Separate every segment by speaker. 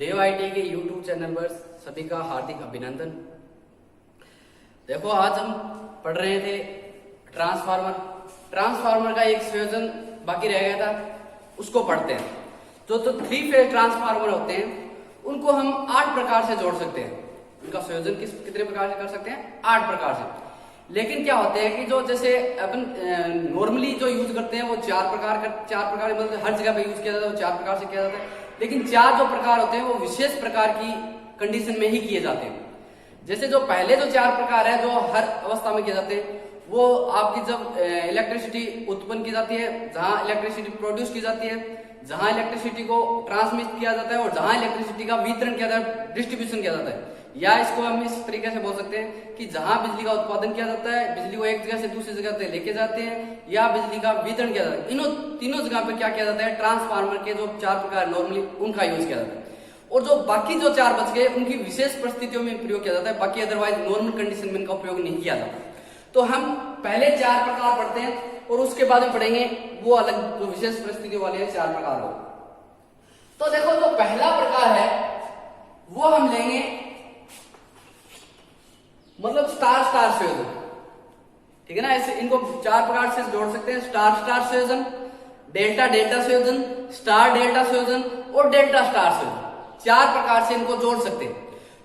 Speaker 1: देव IT के YouTube channel पर सभी का हार्दिक अभिनंदन। देखो आज हम पढ़ रहे थे ट्रांसफार्मर का एक संयोजन बाकी रह गया था, उसको पढ़ते हैं। जो तो 3 फेज ट्रांसफार्मर होते हैं उनको हम 8 प्रकार से जोड़ सकते हैं। उनका संयोजन कितने प्रकार से कर सकते हैं? 8 प्रकार से। लेकिन क्या होते हैं कि जो जैसे अपन नॉर्मली जो यूज करते हैं वो 4 प्रकार मतलब हर जगह पे यूज किया जाता है, वो 4 प्रकार से किया जाता है। लेकिन 4 जो प्रकार होते हैं वो विशेष प्रकार की कंडीशन में ही किए जाते हैं। जैसे जो पहले जो 4 प्रकार है जो हर अवस्था में किए जाते हैं, वो आपकी जब इलेक्ट्रिसिटी उत्पन्न की जाती है, जहां इलेक्ट्रिसिटी प्रोड्यूस की जाती है, जहां इलेक्ट्रिसिटी को ट्रांसमिट किया जाता है और जहां इलेक्ट्रिसिटी का वितरण किया जाता है, डिस्ट्रीब्यूशन किया जाता है। या इसको हम इस तरीके से बोल सकते हैं कि जहां बिजली का उत्पादन किया जाता है, बिजली को एक जगह से दूसरी जगह पे लेके जाते हैं, या बिजली का वितरण किया जाता है, इन तीनों जगह पे क्या किया जाता है? ट्रांसफार्मर के जो 4 प्रकार नॉर्मली उनका यूज किया जाता है। और जो बाकी जो 4 बच गए उनकी विशेष परिस्थितियों में प्रयोग किया जाता है, बाकी अदरवाइज नॉर्मल कंडीशन में इनका प्रयोग नहीं किया जाता। तो हम पहले 4 प्रकार पढ़ते हैं और उसके बाद में पढ़ेंगे वो अलग जो विशेष परिस्थितियों वाले 4 प्रकार हो। तो देखो जो पहला प्रकार है वो हम लेंगे मतलब स्टार स्टार संयोजन, ठीक है ना। ऐसे इनको 4 प्रकार से जोड़ सकते हैं: स्टार स्टार संयोजन, डेल्टा डेल्टा संयोजन, स्टार डेल्टा संयोजन और डेल्टा स्टार संयोजन। 4 प्रकार से इनको जोड़ सकते हैं।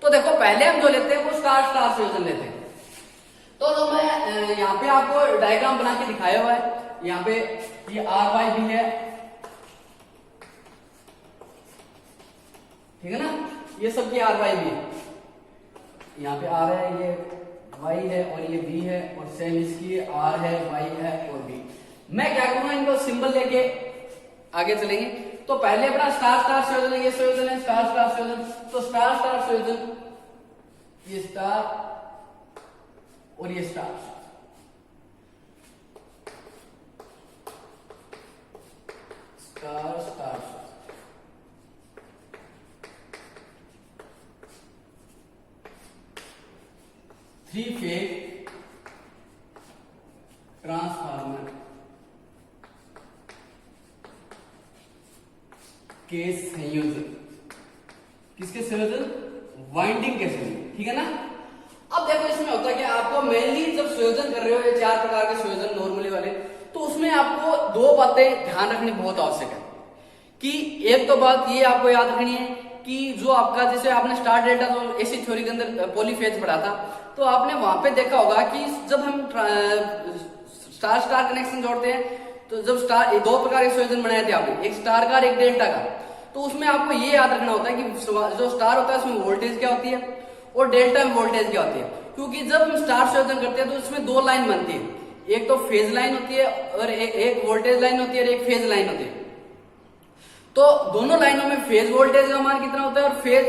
Speaker 1: तो देखो पहले हम जो लेते हैं वो स्टार स्टार संयोजन लेते हैं। तो मैं यहाँ पे आपको डायग्राम बना के दिखाया हुआ है। यहाँ पे ये आर वाई भी है, ठीक है ना, ये सब की आर वाई भी है। यहाँ पे आर है, ये वाई है और ये बी है, और सेम इसकी आर है, वाई है और बी। मैं क्या करूंगा, इनको सिंबल लेके आगे चलेंगे। तो पहले अपना स्टार स्टार संयोजन है, ये संयोजन है स्टार स्टार संयोजन। तो स्टार स्टार संयोजन, ये स्टार और ये star, star star 3 phase transformer के संयोजन। किसके संयोजन? वाइंडिंग के संयोजन, ठीक है ना। अब देखो इसमें होता है कि आपको मेनली जब संयोजन कर रहे हो ये 4 प्रकार के संयोजन नॉर्मली वाले, तो उसमें आपको 2 बातें ध्यान रखनी बहुत आवश्यक है। कि एक तो बात ये आपको याद रखनी है कि जो आपका, जैसे आपने स्टार डेल्टा जो एसी थ्योरी के अंदर पॉलीफेज पढ़ा था, तो आपने वहां पे देखा होगा कि जब हम स्टार स्टार कनेक्शन जोड़ते हैं तो जब स्टार 2 प्रकार के संयोजन बनाए थे आपने, एक स्टार का और एक डेल्टा का। तो उसमें आपको ये याद रखना होता है कि जो स्टार होता है उसमें वोल्टेज क्या होती है और डेल्टा में वोल्टेज क्या होती है। क्योंकि जब हम स्टार संयोजन करते हैं तो इसमें 2 लाइन बनती है, एक तो फेज लाइन होती है और एक वोल्टेज लाइन होती है और एक फेज लाइन होती है। तो दोनों लाइनों में फेज वोल्टेज का मान कितना होता है और फेज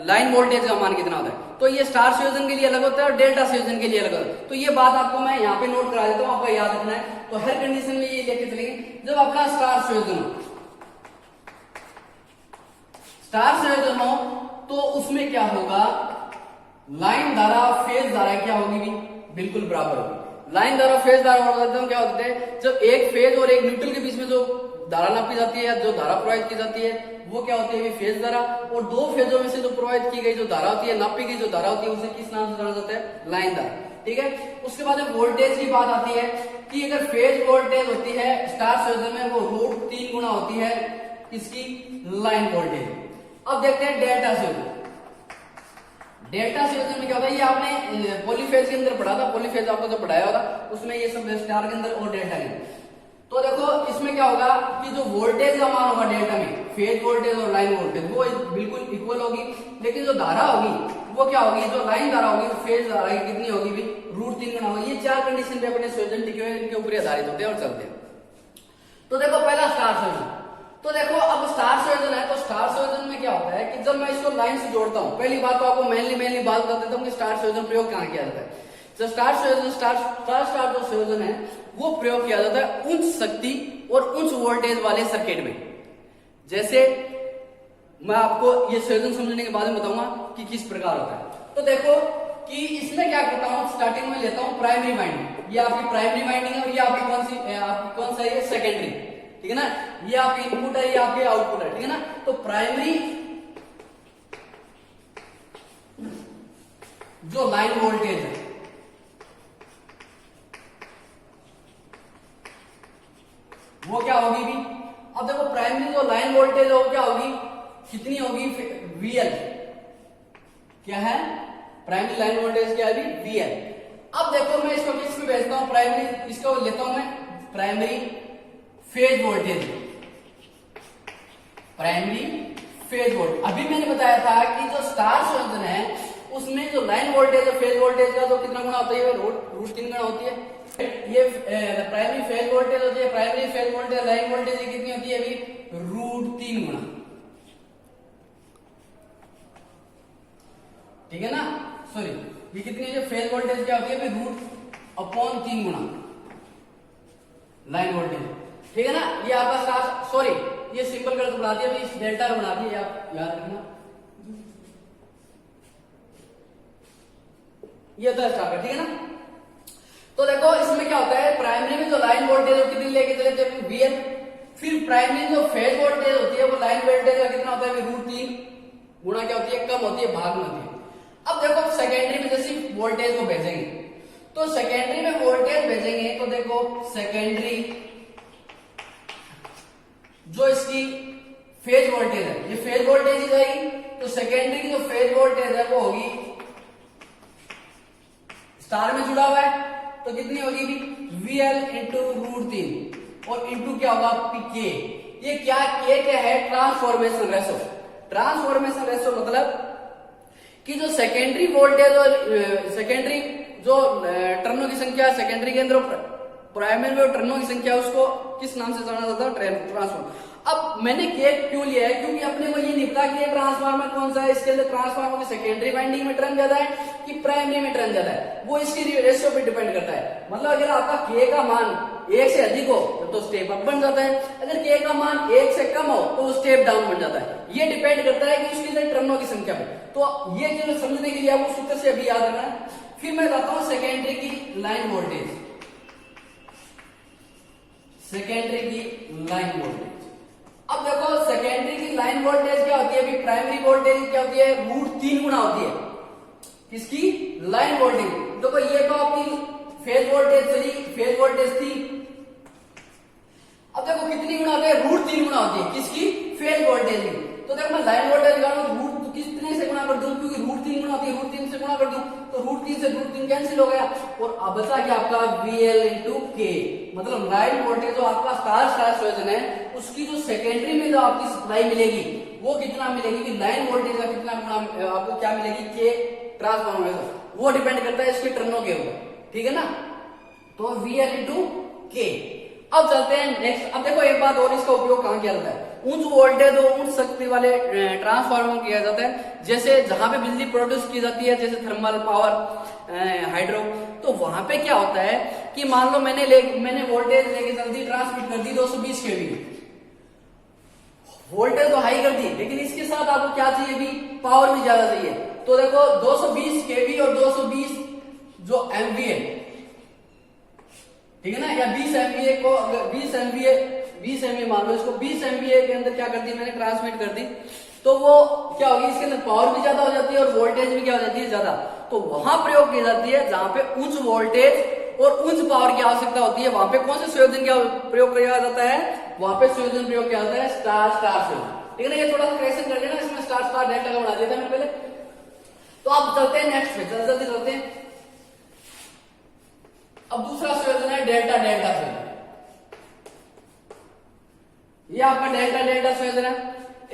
Speaker 1: लाइन वोल्टेज का मान कितना होता है। तो ये स्टार संयोजन के लिए अलग होता है और डेल्टा संयोजन के लिए अलग होता है। तो ये बात आपको मैं यहाँ पे नोट करा देता हूँ, आपको याद रखना है। तो हर कंडीशन में ये लेके चलेंगे। जब अपना स्टार संयोजन हो, तो उसमें क्या होगा, लाइन धारा फेज धारा क्या होगी भी बिल्कुल बराबर होगी। लाइन धारा फेज धारा क्या होते हैं, जब एक फेज और एक न्यूट्रल के बीच में जो धारा नापी जाती है या जो धारा प्रवाहित की जाती है वो क्या होती है? फेज धारा। और 2 फेजों में से जो प्रवाहित की गई जो धारा होती है, नापी गई जो धारा होती है, उसे किस नाम से जाना जाता है? लाइन धारा, ठीक है। उसके बाद वोल्टेज की बात आती है कि अगर फेज वोल्टेज होती है स्टार संयोजन में वो √3 गुना होती है इसकी लाइन वोल्टेज। अब देखते हैं डेल्टा संयोजन। डेल्टा संयोजन में क्या होता है, ये आपने पॉलीफेज के अंदर पढ़ा था, पॉलीफेज आपको जो पढ़ाया होगा उसमें ये सब स्टार के अंदर और डेल्टा के अंदर। तो देखो इसमें क्या होगा कि जो वोल्टेज का मान होगा डेल्टा में, फेज वोल्टेज और लाइन वोल्टेज वो बिल्कुल इक्वल होगी। लेकिन जो धारा होगी वो क्या होगी, जो लाइन धारा होगी, फेज धारा की कितनी होगी भी? √3 गुना होगी। ये 4 कंडीशन पे अपने संयोजन टिके हुए इनके ऊपर आधारित होते हैं और चलते हैं। तो देखो पहला स्टार संयोजन। तो देखो अब स्टार संयोजन है, तो स्टार संयोजन में क्या होता है कि जब मैं इसको लाइन से जोड़ता हूं, पहली बात तो आपको मेनली बात बता देता हूं कि स्टार संयोजन प्रयोग कहां किया जाता है। जो स्टार जो संयोजन है वो प्रयोग किया जाता है उच्च शक्ति और उच्च वोल्टेज वाले सर्किट में। जैसे मैं आपको ये संयोजन समझने के बाद में बताऊंगा कि किस प्रकार होता है। तो देखो कि इसमें क्या करता हूं, स्टार्टिंग में लेता हूं प्राइमरी वाइंडिंग। ये आपकी प्राइमरी वाइंडिंग है और ये आपकी कौन सा है? सेकेंडरी। ठीक है ना, ये आपकी इनपुट है, ये आपके आउटपुट है, ठीक है ना। तो प्राइमरी जो लाइन वोल्टेज है वो क्या होगी भी, अब देखो प्राइमरी जो लाइन वोल्टेज है वो क्या होगी, कितनी होगी, VL क्या है, प्राइमरी लाइन वोल्टेज क्या है, VL। अब देखो मैं इसको किस में भेजता हूं, प्राइमरी, इसको लेता हूं मैं primary phase voltage, primary phase voltage. अभी मैंने बताया था कि जो स्टार संयोजन है उसमें जो लाइन वोल्टेज है फेज वोल्टेज का तो कितना गुना होता है, रूट 3 गुना होती है। ये प्राइमरी फेज वोल्टेज होती है, primary phase voltage line voltage कितनी होती है अभी, रूट 3 गुना, ठीक है ना। सॉरी, ये कितनी है, फेज वोल्टेज क्या होती है अभी, रूट/3 गुना लाइन वोल्टेज, ठीक है ना। ये आपका स्टार, सॉरी ये सिंपल कर बना दिया, अभी डेल्टा बना दिया, आप याद रखना, ये होता है स्टार, ठीक है ना। तो देखो इसमें क्या होता है, प्राइमरी में जो लाइन वोल्टेज है कितनी लेके चले थे, VL। फिर प्राइमरी जो फेज वोल्टेज होती है वो लाइन वोल्टेज का कितना होता है, रूट 3 गुना क्या होती है, कम होती है, भाग में होती है। अब देखो सेकेंडरी में जैसे वोल्टेज को भेजेंगे, तो सेकेंडरी में वोल्टेज भेजेंगे तो देखो सेकेंडरी जो इसकी फेज वोल्टेज है, ये फेज वोल्टेज ही जाएगी, तो सेकेंडरी की जो फेज वोल्टेज है वो होगी, स्टार में जुड़ा हुआ है तो कितनी होगी भी, VL इंटू रूट 3 और इंटू क्या होगा PK। ये क्या है, ट्रांसफॉर्मेशन रेशो। ट्रांसफॉर्मेशन रेशो मतलब कि जो सेकेंडरी वोल्टेज और सेकेंडरी जो टर्नों की संख्या, सेकेंडरी के अंदर प्राइमरी में टर्नों की संख्या, उसको किस नाम से जाना जाता है, ट्रांसफॉर्मर। अब मैंने के क्यों लिया है, क्योंकि अपने को ये नहीं पता कि ये ट्रांसफार्मर कौन सा है, इसके अंदर ट्रांसफार्मर की सेकेंडरी वाइंडिंग में टर्न ज्यादा है कि प्राइमरी में टर्न ज्यादा है, वो इसकी रेशियो पे डिपेंड करता है। मतलब अगर आपका के का मान 1 से अधिक हो तो स्टेप अप बन जाता है, अगर के का मान 1 से कम हो तो स्टेप डाउन बन जाता है। ये डिपेंड करता है कि उसके टर्नों की संख्या पे। तो ये चीज समझने के लिए आपको सूत्र से अभी याद रखना है। फिर मैं बताता हूं सेकेंडरी की लाइन वोल्टेज, सेकेंडरी की लाइन वोल्टेज। अब देखो सेकेंडरी की लाइन वोल्टेज क्या होती है, अभी प्राइमरी वोल्टेज क्या होती है, रूट 3 गुना होती है किसकी, लाइन वोल्टेज। देखो ये तो आपकी फेज वोल्टेज चली, फेज वोल्टेज थी, अब देखो कितनी गुना होती है, रूट 3 गुना होती है किसकी, फेज वोल्टेज की। तो देखो मैं लाइन वोल्टेज निकालूं रूट कितने से गुना कर दूं, क्योंकि रूट 3 गुना होती है, रूट 3 से गुना कर दूं तो रूट 3 से रूट 3 कैंसिल हो गया, और अब बचा क्या आपका VL इंटू के। मतलब लाइन वोल्टेज जो आपका स्टार स्टार संयोजन है उसकी जो सेकेंडरी में जो आपकी सप्लाई मिलेगी वो कितना मिलेगी, कि लाइन वोल्टेज का कितना गुना आपको क्या मिलेगी, के ट्रांसफॉर्मेशन, वो डिपेंड करता है इसके टर्नों के ऊपर, ठीक है ना। तो VL इंटू के। अब चलते हैं नेक्स्ट। अब देखो एक बात और, इसका उपयोग कहां किया जाता है, उच्च वोल्टेज और उच्च शक्ति वाले ट्रांसफार्मर किया जाता है, जैसे जहां पे बिजली प्रोड्यूस की जाती है, जैसे थर्मल पावर, हाइड्रो। तो वहां पे क्या होता है कि मान लो मैंने वोल्टेज लेके चल दी, ट्रांसमिट कर दी 220 kV, वोल्टेज तो हाई कर दी, लेकिन इसके साथ आपको क्या चाहिए भी, पावर भी ज्यादा चाहिए। तो देखो 220 kV और 220 जो MVA, ठीक है ना, या 20 MVA को 20 MVA मान लो इसको, 20 MVA के अंदर क्या कर दी मैंने, ट्रांसमिट कर दी, तो वो क्या होगी, इसके अंदर पावर भी ज्यादा हो जाती है और वोल्टेज भी क्या हो जाती है, ज्यादा। तो वहां प्रयोग की जाती है जहां पे उच्च वोल्टेज और उच्च पावर की आवश्यकता होती है, वहां पे कौन से संयोजन का प्रयोग किया जाता है, वहां पे संयोजन प्रयोग किया जाता है स्टार स्टार संयोजन, ठीक है ना। ये थोड़ा सा करेक्शन कर लेना, इसमें स्टार स्टार डेल्टा का बना दिया था मैंने पहले। तो अब चलते हैं नेक्स्ट पे, जल्दी चलते हैं। अब दूसरा संयोजन है डेल्टा डेल्टा संयोजन। ये आपका डेल्टा डेल्टा संयोजन है।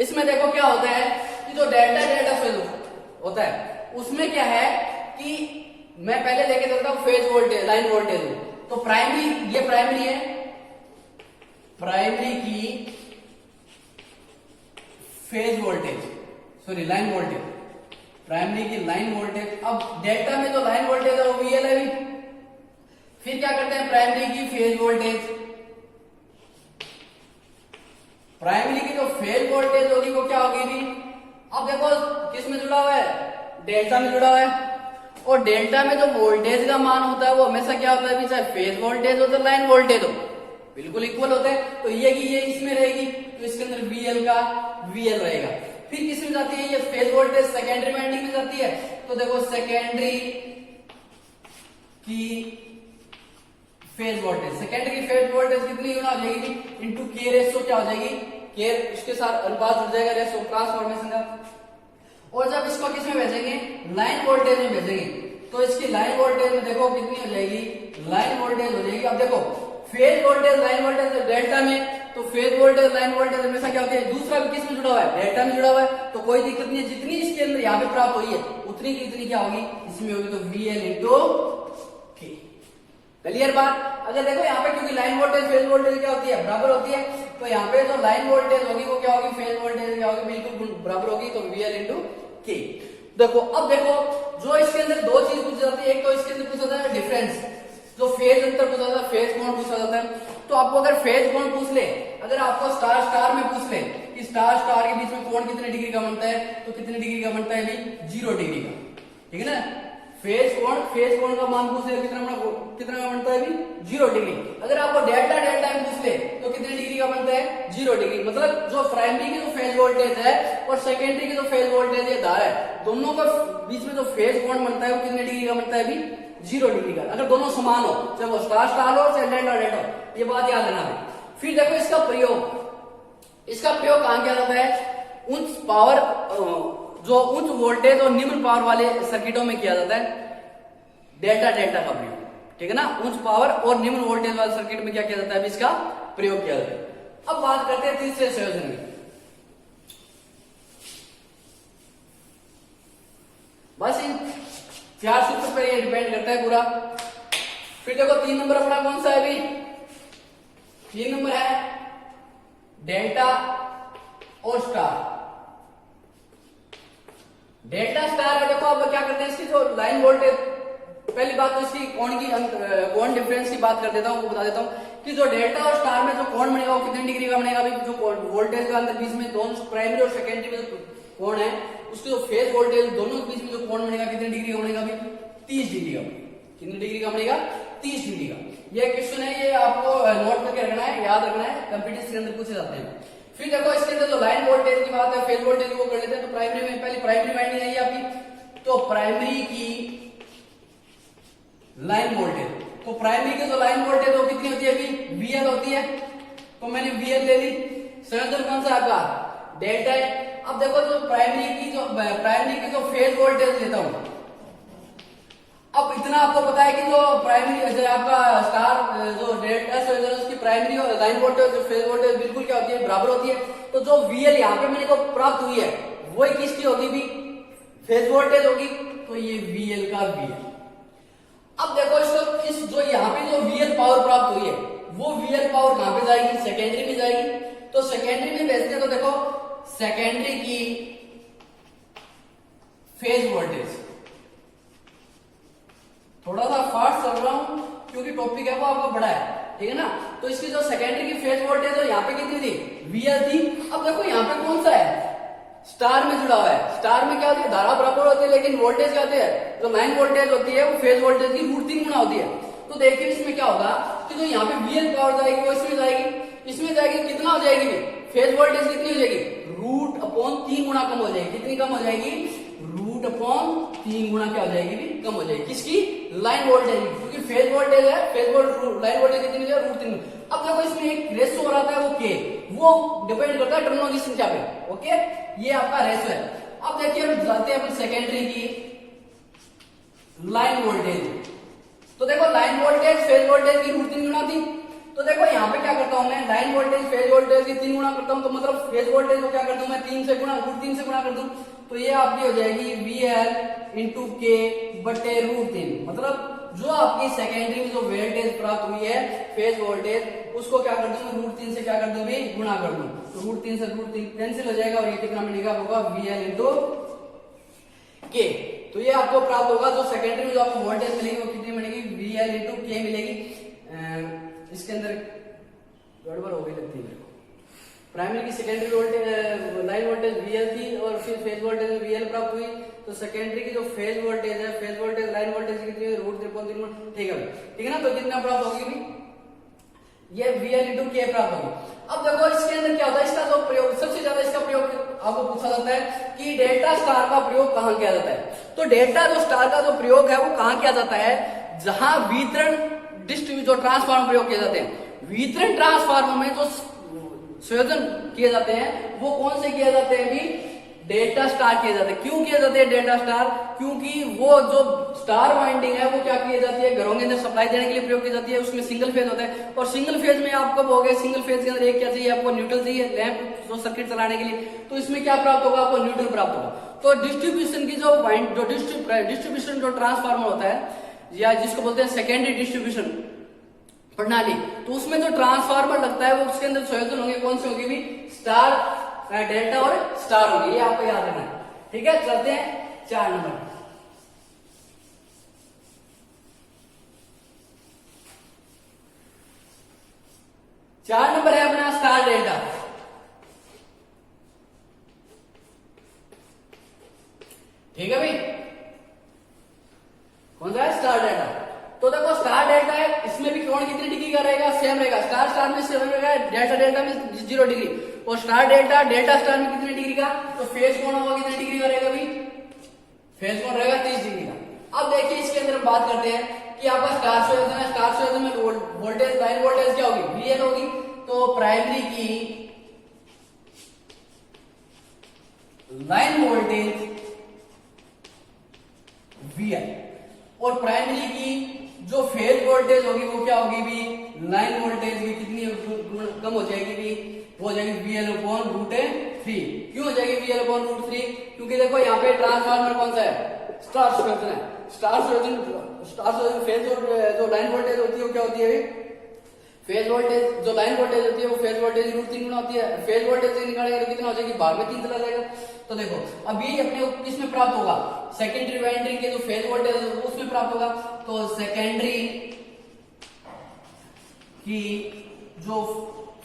Speaker 1: इसमें देखो क्या होता है कि जो डेल्टा डेल्टा संयोजन होता है उसमें क्या है कि मैं पहले लेके चलता हूं फेज वोल्टेज, लाइन वोल्टेज। तो प्राइमरी, ये प्राइमरी है, प्राइमरी की phase voltage, sorry line voltage, primary की लाइन वोल्टेज। अब डेल्टा में जो लाइन वोल्टेज है वो VL है भी। फिर क्या करते हैं, प्राइमरी की फेज वोल्टेज, प्राइमरी की जो फेज वोल्टेज होगी वो क्या होगी भी, अब देखो किस में जुड़ा हुआ है, डेल्टा में जुड़ा हुआ है। और डेल्टा में जो वोल्टेज का मान होता है वो हमेशा क्या होता है भी, चाहे फेज वोल्टेज हो तो लाइन वोल्टेज हो, बिल्कुल इक्वल होते हैं। तो ये कि ये इसमें रहेगी तो इसके अंदर VL का VL रहेगा। फिर किस में जाती है ये फेज वोल्टेज सेकेंडरी वाइंडिंग में जाती है। तो देखो सेकेंडरी की फेज वोल्टेज, सेकेंडरी की फेज वोल्टेज कितनी गुना हो जाएगी इनटू K रेशियो क्या हो जाएगी, K इसके साथ अनुपात जुड़ जाएगा रेशियो ट्रांसफॉर्मेशन का। और जब इसको किस में भेजेंगे लाइन वोल्टेज में भेजेंगे तो इसकी लाइन वोल्टेज में देखो कितनी हो जाएगी, लाइन वोल्टेज हो जाएगी। अब देखो phase voltage line voltage delta में, तो फेज वोल्टेज लाइन वोल्टेज हमेशा क्या होती है, दूसरा भी किस में जुड़ा हुआ है, डेल्टा में जुड़ा हुआ है। तो कोई दिक्कत नहीं है, जितनी इसके अंदर यहाँ पे प्राप्त हुई है उतनी की उतनी क्या होगी इसमें होगी, तो VL इंटू K। क्लियर बात। अगर देखो यहाँ पे क्योंकि लाइन वोल्टेज फेज वोल्टेज क्या होती है बराबर होती है, तो यहाँ पे जो लाइन वोल्टेज होगी वो क्या होगी फेज वोल्टेज क्या होगी बिल्कुल बराबर होगी, तो VL इंटू K। देखो अब देखो जो इसके अंदर दो चीज पूछी जाती है, एक तो इसके अंदर पूछा जाता है डिफरेंस, जो फेज अंतर पूछा जाता है, फेज कोण पूछा जाता है। तो आपको अगर फेज कोण पूछ ले, अगर आपको स्टार स्टार में पूछ ले कि स्टार स्टार के बीच में कोण कितने डिग्री का बनता है, तो कितने डिग्री का बनता है भी 0 डिग्री का, ठीक है ना। फेज कोण का मान पूछ ले कितना का बनता है भी 0 डिग्री। अगर आपको डेल्टा डेल्टा में पूछ ले तो कितने डिग्री का बनता है 0 डिग्री। मतलब जो प्राइमरी की जो फेज वोल्टेज है और सेकेंडरी की जो फेज वोल्टेज है धारा है, दोनों का बीच में जो फेज कोण बनता है वो कितने डिग्री का बनता है भी 0 डिग्री का। अगर दोनों समान हो, चाहे वो स्टार स्टार हो चाहे डेल्टा डेल्टा हो, ये बात याद रखना है। फिर देखो इसका प्रयोग कहां किया जाता है, उच्च पावर जो उच्च वोल्टेज और निम्न पावर वाले सर्किटों में किया जाता है डेल्टा डेल्टा का प्रयोग, ठीक है ना। उच्च पावर और निम्न वोल्टेज वाले सर्किट में क्या किया जाता है, इसका प्रयोग किया जाता है। अब बात करते हैं तीसरे संयोजन की। बस इन 4 सूत्र पर ये डिपेंड करता है पूरा। फिर देखो 3 नंबर अपना कौन सा है अभी, 3 नंबर है डेल्टा और स्टार। डेल्टा स्टार है, देखो अब क्या करते हैं इसकी जो लाइन वोल्टेज, पहली बात तो इसकी कोण डिफरेंस की बात कर देता हूं, बता देता हूं कि जो डेल्टा और स्टार में जो कोण बनेगा वो कितने डिग्री का बनेगा। जो वोल्टेज का अंदर बीच में दोनों प्राइमरी और सेकेंडरी में जो कोण है उसके जो फेज वोल्टेज दोनों के बीच में जो कोण बनेगा कितने डिग्री का बनेगा अभी 30 डिग्री का। कितने डिग्री का बनेगा 30 डिग्री का। ये क्वेश्चन है, ये आपको नोट करके रखना है, याद रखना है, कंप्यूटर के अंदर पूछे जाते हैं। फिर देखो इसके अंदर जो लाइन वोल्टेज की बात है, फेज वोल्टेज वो कर लेते हैं। तो प्राइमरी में पहले प्राइमरी वाइंडिंग आई आपकी, तो प्राइमरी की लाइन वोल्टेज, तो प्राइमरी की जो लाइन वोल्टेज वो कितनी होती है अभी VL होती है। तो मैंने VL ले ली। संयोजन कौन सा आपका डेल्टा है। अब देखो जो प्राइमरी की जो फेज वोल्टेज लेता हूं, अब इतना आपको पता है कि जो प्राइमरी आपका स्टार जो डेल्टा से उसकी प्राइमरी और लाइन वोल्टेज जो फेज वोल्टेज बिल्कुल क्या होती है बराबर होती है। तो जो VL यहाँ पे मेरे को प्राप्त हुई है वो किसकी होगी भी फेज वोल्टेज होगी, तो ये VL का VL। अब देखो इसको इस जो यहाँ पे जो VL पावर प्राप्त हुई है वो VL पावर कहां पे जाएगी, सेकेंडरी में जाएगी। तो सेकेंडरी में भेजते हैं, तो देखो सेकेंडरी की फेज वोल्टेज, थोड़ा सा फास्ट चल रहा हूं क्योंकि टॉपिक है वो आपका बड़ा है, ठीक है ना। तो इसकी जो सेकेंडरी की फेज वोल्टेज है यहाँ पे कितनी थी VL थी। अब देखो यहाँ पे कौन सा है स्टार में जुड़ा हुआ है। स्टार में क्या होती है धारा बराबर होती है, लेकिन वोल्टेज क्या होती है, जो लाइन वोल्टेज होती है वो फेज वोल्टेज की √3 गुना होती है। तो देखिए इसमें क्या होगा कि जो यहाँ पे VL पावर जाएगी वो इसमें जाएगी, कितना हो जाएगी फेज वोल्टेज कितनी हो जाएगी √3 गुना कम हो जाएगी। कितनी कम हो जाएगी √3 गुना क्या हो जाएगी कम हो जाएगी, किसकी लाइन वोल्टेज, क्योंकि फेज वोल्टेज है, लाइन वोल्टेज कितनी हो √3। अब देखो इसमें एक रेशो हो रहा था वो K, वो डिपेंड करता है टर्मिनलों की संख्या पे। ओके, ये आपका रेशो है। अब देखिए हम जाते हैं अपन सेकेंडरी की लाइन वोल्टेज। तो देखो लाइन वोल्टेज फेज वोल्टेज की √3 गुना थी। तो देखो यहाँ पे क्या करता हूं मैं, लाइन वोल्टेज फेज वोल्टेज की 3 गुना करता हूं, तो मतलब फेज वोल्टेज को क्या कर दूं मैं 3 से गुणा √3 से गुणा कर दूं। तो ये आपकी हो जाएगी VL इंटू K बटे √3। मतलब जो आपकी सेकेंडरी में जो वोल्टेज प्राप्त हुई है फेज वोल्टेज उसको क्या कर दूं √3 से क्या कर दूं भी गुणा कर दूं। तो √3 से √3 कैंसिल हो जाएगा और ये कितना मिलेगा होगा VL इंटू K। तो ये आपको प्राप्त होगा जो सेकेंडरी में जो आपको वोल्टेज मिलेगी वो कितनी मिलेगी VL इंटू K मिलेगी। इसके अंदर गड़बड़ हो गई लगती है। प्राइमरी की secondary voltage line voltage VL थी और फिर फेज वोल्टेज VL प्राप्त हुई। तो सेकेंडरी की जो फेज वोल्टेज है, फेज वोल्टेज लाइन वोल्टेज कितनी है √3.3, ठीक है ना। तो कितना प्राप्त होगी भी ये VL इंटू के प्राप्त होगी। अब देखो इसके अंदर क्या होता है, इसका जो प्रयोग सबसे ज्यादा इसका प्रयोग आपको पूछा जाता है कि डेल्टा स्टार का प्रयोग कहां किया जाता है। तो डेल्टा जो स्टार का जो प्रयोग है वो कहां किया जाता है, जहां वितरण डिस्ट्रीब्यूट जो ट्रांसफार्मर प्रयोग किए जाते हैं। वितरण ट्रांसफार्मर में जो संयोजन किए जाते हैं वो कौन से किए जाते हैं भी, डेल्टा स्टार किए जाते हैं। क्यों किए जाते हैं डेल्टा स्टार, क्योंकि वो जो स्टार वाइंडिंग है वो क्या की जाती है, घरों के अंदर सप्लाई देने के लिए प्रयोग की जाती है। उसमें सिंगल फेज होता है और सिंगल फेज में आप कब हो गए, सिंगल फेज के अंदर एक क्या चाहिए आपको, न्यूट्रल चाहिए, लैंप जो सर्किट चलाने के लिए। तो इसमें क्या प्राप्त होगा आपको, न्यूट्रल प्राप्त होगा। तो डिस्ट्रीब्यूशन की जो डिस्ट्रीब्यूशन जो ट्रांसफार्मर होता है या जिसको बोलते हैं सेकेंडरी डिस्ट्रीब्यूशन प्रणाली, तो उसमें जो ट्रांसफार्मर लगता है वो उसके अंदर संयोजन होंगे कौन से होंगे भी, स्टार, डेल्टा और स्टार होंगे। ये आपको याद रखना है, ठीक है। चलते हैं 4 नंबर। चार नंबर है अपना स्टार डेल्टा। ठीक है भाई, कौन सा है, स्टार डेल्टा। तो देखो स्टार डेल्टा है, इसमें भी कोण कितनी डिग्री का रहेगा, सेम रहेगा। स्टार स्टार में सेम रहेगा, डेल्टा डेल्टा में 0 डिग्री। और स्टार डेल्टा डेल्टा स्टार में कितनी डिग्री का, तो फेज कोण होगा कितनी डिग्री का रहेगा भाई, फेज कोण रहेगा 30 डिग्री का। अब देखिए इसके अंदर हम बात करते हैं कि आपका स्टार संयोजन है, स्टार संयोजन में वोल्टेज, लाइन वोल्टेज क्या होगी, VL होगी। तो प्राइमरी की लाइन वोल्टेज VL और प्राइमरी की जो फेज वोल्टेज होगी वो क्या होगी भी, लाइन वोल्टेज भी कितनी कम हो जाएगी भी, वो हो जाएगी VL/√3। क्यों हो जाएगी VL/√3, क्योंकि देखो यहाँ पे ट्रांसफार्मर कौन सा है, स्टार संयोजन है। स्टार संयोजन फेज और जो लाइन वोल्टेज होती है वो क्या होती है, फेज वोल्टेज, जो लाइन वोल्टेज होती है वो फेज वोल्टेज √3 गुना होती है। फेज वोल्टेज से निकालेगा तो कितना हो जाएगी, भाग में 3 चला जाएगा। तो देखो अब ये अपने किस में प्राप्त होगा, सेकेंडरी वाइंडिंग के जो फेज वोल्टेज है उसमें प्राप्त होगा। तो सेकेंडरी की जो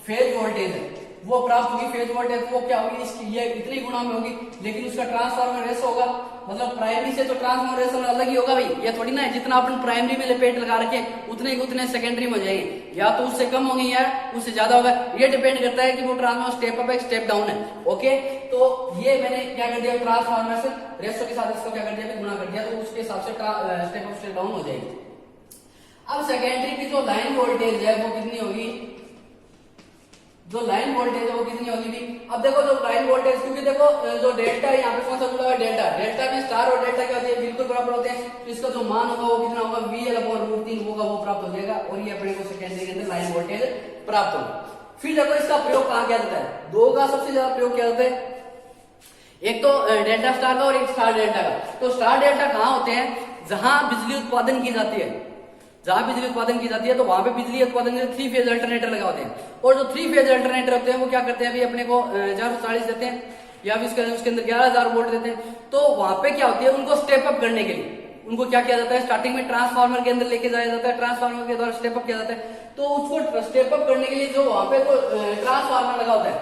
Speaker 1: फेज वोल्टेज है वो प्राप्त होगी, फेज वोल्टेज वो क्या होगी, इसकी ये इतनी गुना में होगी, लेकिन उसका ट्रांसफार्मर रेशो होगा, मतलब प्राइमरी से तो ट्रांसफार्मर रेशो अलग ही होगा भाई। ये थोड़ी ना है जितना अपन प्राइमरी में लपेट लगा रखे उतने सेकेंडरी में हो जाएंगे, या तो उससे कम होंगे या उससे ज्यादा होगा। ये डिपेंड करता है कि वो ट्रांसफार्मर स्टेप अप है स्टेप डाउन है। ओके, तो ये मैंने क्या कर दिया, ट्रांसफार्मर से रेशो के साथ इसको क्या कर दिया, गुना कर दिया, तो उसके हिसाब से स्टेप अप स्टेप डाउन हो जाएगी। अब सेकेंडरी की जो लाइन वोल्टेज है वो कितनी होगी, जो लाइन वोल्टेज है वो कितनी होगी भी। अब देखो जो लाइन वोल्टेज, क्योंकि देखो जो डेल्टा है यहाँ पे कौन सा जुड़ा हुआ है, डेल्टा। डेल्टा में स्टार और डेल्टा क्या होती है, बिल्कुल बराबर होते हैं। तो इसका जो मान होगा वो कितना होगा, VL/√3 होगा, वो प्राप्त हो जाएगा। और ये अपने को सेकेंडरी के अंदर लाइन वोल्टेज प्राप्त होगा। फिर देखो इसका प्रयोग कहाँ किया जाता है, दो का सबसे ज्यादा प्रयोग किया जाता है, एक तो डेल्टा स्टार का और एक स्टार डेल्टा का। तो स्टार डेल्टा कहाँ होते हैं, जहां बिजली उत्पादन की जाती है, जहां बिजली उत्पादन की जाती है तो वहां पे बिजली उत्पादन के लिए 3 फेज अल्टरनेटर लगा होते हैं। और जो 3 फेज अल्टरनेटर होते हैं वो क्या करते हैं अभी अपने को 440 देते हैं या फिर उसके अंदर 11,000 वोल्ट देते हैं। तो वहां पे क्या होती है, उनको स्टेप अप करने के लिए उनको क्या किया जाता है, स्टार्टिंग में ट्रांसफार्मर के अंदर लेके जाया जाता है, ट्रांसफार्मर के द्वारा स्टेप अप किया जाता है। तो उसको स्टेप अप करने के लिए जो वहां पे तो ट्रांसफार्मर लगा होता है,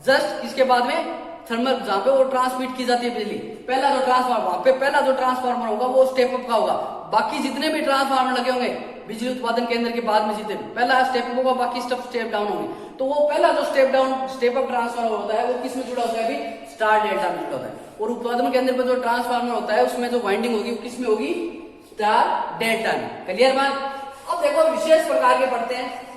Speaker 1: जस्ट इसके बाद में थर्मल, जहां पे वो ट्रांसमिट की जाती है बिजली, पहला जो ट्रांसफार्मर, वहां पे पहला जो ट्रांसफार्मर होगा वो स्टेप अप का होगा। बाकी जितने भी ट्रांसफार्मर लगे होंगे बिजली उत्पादन केंद्र के बाद में जितने, पहला स्टेप अप होगा, बाकी स्टेप डाउन होंगे। तो वो पहला जो स्टेप अप ट्रांसफार्मर होता है वो किस में जुड़ा होता है अभी, स्टार डेल्टा में जुड़ा होता है। और उत्पादन केंद्र पर जो ट्रांसफार्मर होता है उसमें जो वाइंडिंग होगी वो किस में होगी, स्टार डेल्टा में। क्लियर बात। अब देखो विशेष प्रकार के पढ़ते हैं।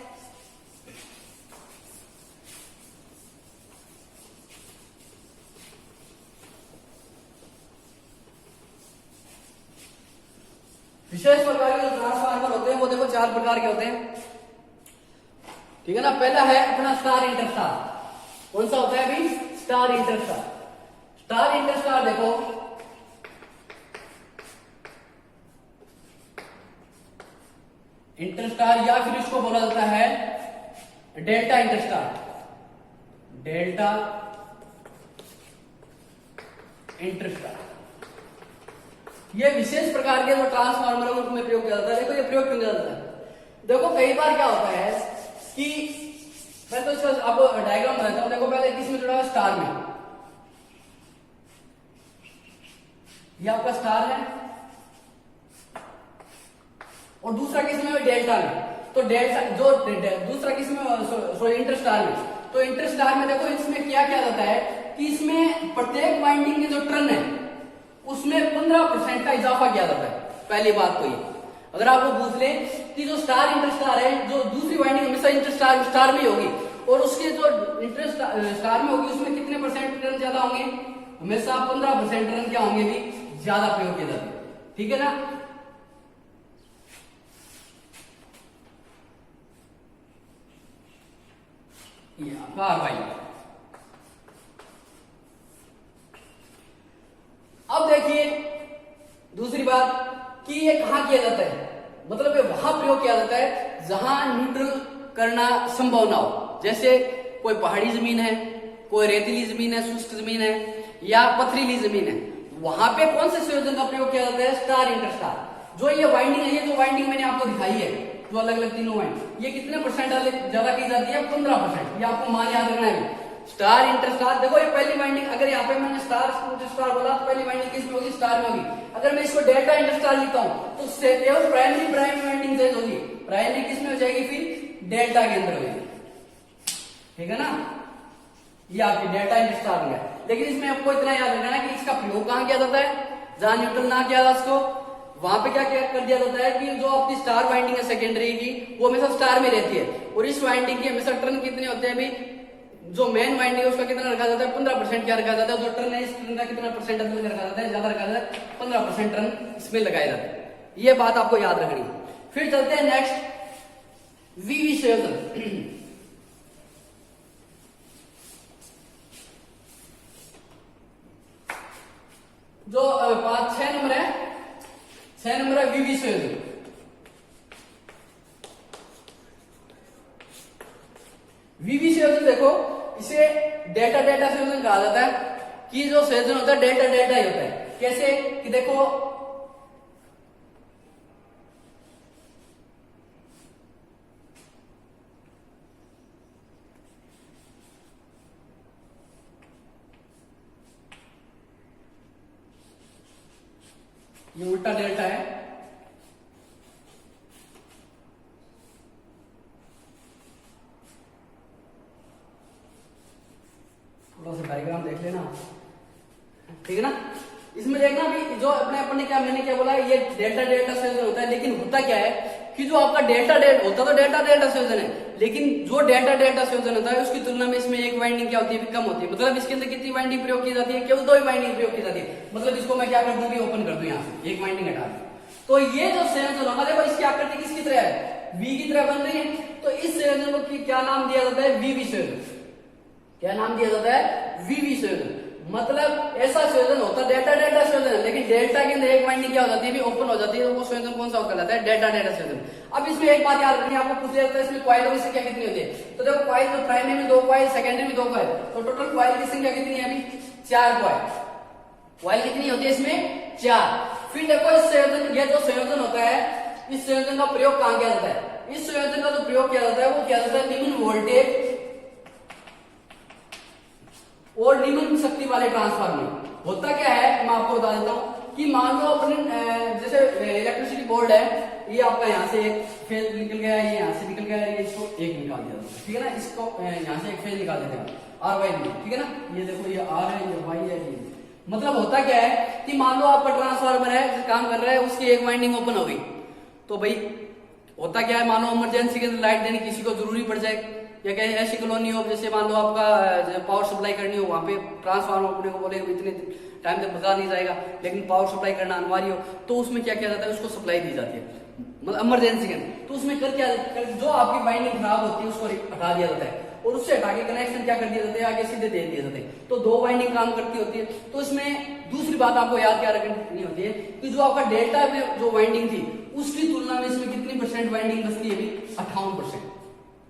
Speaker 1: विशेष प्रकार के जो ट्रांसफार्मर होते हैं वो देखो 4 प्रकार के होते हैं, ठीक है ना। पहला है अपना स्टार इंटरस्टार। कौन सा होता है अभी, स्टार इंटरस्टार। स्टार इंटरस्टार देखो इंटरस्टार, या फिर इसको बोला जाता है डेल्टा इंटरस्टार, डेल्टा इंटरस्टार। ये विशेष प्रकार के जो ट्रांसफार्मर है उनमें प्रयोग किया जाता है। देखो ये प्रयोग क्यों किया जाता है, देखो कई बार क्या होता है कि मैं तो इसका आपको डायग्राम बनाता हूं। देखो पहले किसमें जुड़ा है, स्टार में, ये आपका स्टार है, और दूसरा किसमें है, डेल्टा में। तो डेल्टा जो दूसरा किसमें, सॉरी इंटरस्टार में, तो इंटरस्टार में देखो इसमें क्या क्या रहता है कि इसमें प्रत्येक वाइंडिंग के जो टर्न है उसमें 15% का इजाफा किया जाता है। पहली बात तो ये, अगर आपको पूछ ले कि जो स्टार इंटरस्टार है, जो दूसरी वाइंडिंग हमेशा इंटरस्टार स्टार में होगी और उसके जो इंटरस्टार में होगी उसमें कितने परसेंट टर्न ज्यादा होंगे, हमेशा 15% टर्न क्या होंगे भी ज्यादा प्रयोग किए जाते हैं, ठीक है ना। भाई अब देखिए दूसरी बात कि ये कहां किया जाता है, मतलब ये वहां प्रयोग किया जाता है जहां न्यूट्रल करना संभव ना हो। जैसे कोई पहाड़ी जमीन है, कोई रेतीली जमीन है, शुष्क जमीन है या पथरीली जमीन है, वहां पे कौन से संयोजन का प्रयोग किया जाता है, स्टार इंटरस्टार। जो ये वाइंडिंग है, ये जो वाइंडिंग मैंने आपको दिखाई है, जो अलग अलग तीनों वाइंडिंग, ये कितने परसेंट ज्यादा की जाती है, 15%। ये आपको मान याद रखना है। स्टार इंटरस्टार, देखो ये पहली वाइंडिंग, अगर यहाँ पे मैंने स्टार इंटरस्टार बोला तो पहली वाइंडिंग किस में होगी, स्टार में होगी। अगर मैं इसको डेल्टा इंटरस्टार लिखता हूं तो केवल प्राइमरी वाइंडिंग चेंज होगी, प्राइमरी किस में हो जाएगी, फिर डेल्टा के अंदर हो जाएगी, ठीक है ना। ये आपकी डेल्टा इंटरस्टार हो गया। लेकिन इसमें आपको इतना याद रखना है कि इसका प्रयोग कहां किया जाता है, जहां न्यूट्रल ना किया जाता उसको, वहां पे क्या क्या कर दिया जाता है कि जो आपकी स्टार वाइंडिंग है सेकेंडरी की, वो हमेशा स्टार में रहती है और इस वाइंडिंग के हमेशा टर्न कितने होते हैं, अभी जो मेन वाइंडिंग है उसका कितना रखा जाता है, 15% क्या रखा जाता है, जो टर्न है इस टर्न का कितना परसेंट रखा जाता है, ज्यादा रखा जाता है, 15% टर्न इसमें लगाया जाता है। ये बात आपको याद रखनी है। फिर चलते हैं नेक्स्ट, वीवी संयोजन। जो 6 नंबर है, 6 नंबर है वीवी संयोजन। वीवी संयोजन देखो, इसे डेल्टा डेल्टा संयोजन कहा जाता है कि जो संयोजन होता है डेल्टा डेल्टा ही होता है। कैसे कि देखो ये उल्टा डेल्टा है, थोड़ा सा डायग्राम देख लेना, ठीक है ना। इसमें देखना भी जो अपने क्या, मैंने क्या बोला, ये डेल्टा डेल्टा संयोजन होता है। लेकिन होता क्या है कि जो आपका डेल्टा डेल्टा होता तो डेल्टा डेल्टा संयोजन है, लेकिन जो डेल्टा डेल्टा संयोजन होता है उसकी तुलना में इसमें एक वाइंडिंग क्या होती है, कम होती है। मतलब इसके अंदर कितनी वाइंडिंग प्रयोग की जाती है, केवल 2 ही वाइंडिंग प्रयोग की जाती है। मतलब इसको मैं क्या कर दूंगी, ओपन कर दूं, यहाँ से एक वाइंडिंग हटा दूं, तो ये जो संयोजन होगा, देखो इसकी आकृति किसकी तरह है, वी की तरह बन रही है। तो इस संयोजन को क्या नाम दिया जाता है, वीवी संयोजन। क्या नाम दिया जाता है, वीवी संयोजन। मतलब ऐसा संयोजन होता है डेल्टा डेल्टा संयोजन है, लेकिन डेल्टा के अंदर एक वाइंडिंग क्या हो जाती है, ओपन हो जाती है, तो वो संयोजन कौन सा कहलाता है, डेल्टा डेल्टा संयोजन। अब इसमें एक बात याद रखनी है, आपको पूछ लिया जाता है इसमें कॉइल की संख्या कितनी होती है। तो देखो कॉइल में प्राइमरी में 2 कॉइल, सेकेंडरी में 2 कॉइल, तो टोटल कॉइल की संख्या कितनी है, अभी 4 कॉइल। कॉइल कितनी होती है इसमें, 4। फिर देखो इस संयोजन, ये जो संयोजन होता है, इस संयोजन का प्रयोग कहां किया जाता है, इस संयोजन का जो प्रयोग किया जाता है वो किया जाता है निम्न वोल्टेज और निम्न शक्ति वाले ट्रांसफार्मर में। होता क्या है मैं आपको बता देता हूं कि मान लो अपने जैसे इलेक्ट्रिसिटी बोर्ड है, ये आपका यहाँ से एक फेज निकल गया, ये यहाँ से निकल गया, ये इसको एक निकाल दिया, ठीक है ना। इसको यहाँ से एक फेज निकाल देते हैं आर वाई में, ठीक है ना। ये देखो ये आर है, ये वाई है, ये मतलब होता क्या है कि मान लो आपका ट्रांसफार्मर है जो काम कर रहा है, उसकी एक वाइंडिंग ओपन हो गई, तो भाई होता क्या है, मान लो इमरजेंसी के अंदर लाइट देनी किसी को जरूरी पड़ जाए, या कहीं ऐसी कॉलोनी हो जैसे मान लो आपका पावर सप्लाई करनी हो, वहां पे ट्रांसफार्मर अपने को बोले इतने टाइम तक बता नहीं जाएगा, लेकिन पावर सप्लाई करना अनिवार्य हो, तो उसमें क्या किया जाता है, उसको सप्लाई दी जाती है, मतलब इमरजेंसी के अंदर। तो उसमें कर क्या, जो आपकी बाइंडिंग खराब होती है उसको हटा दिया जाता है और उससे हटा के कनेक्शन क्या कर दिया जाता है, आगे सीधे दे दिए जाते हैं। तो 2 वाइंडिंग काम करती होती है। तो इसमें दूसरी बात आपको याद क्या रखनी होती है कि जो आपका डेल्टा में जो वाइंडिंग थी उसकी तुलना में इसमें कितनी परसेंट वाइंडिंग बचती है, 58%।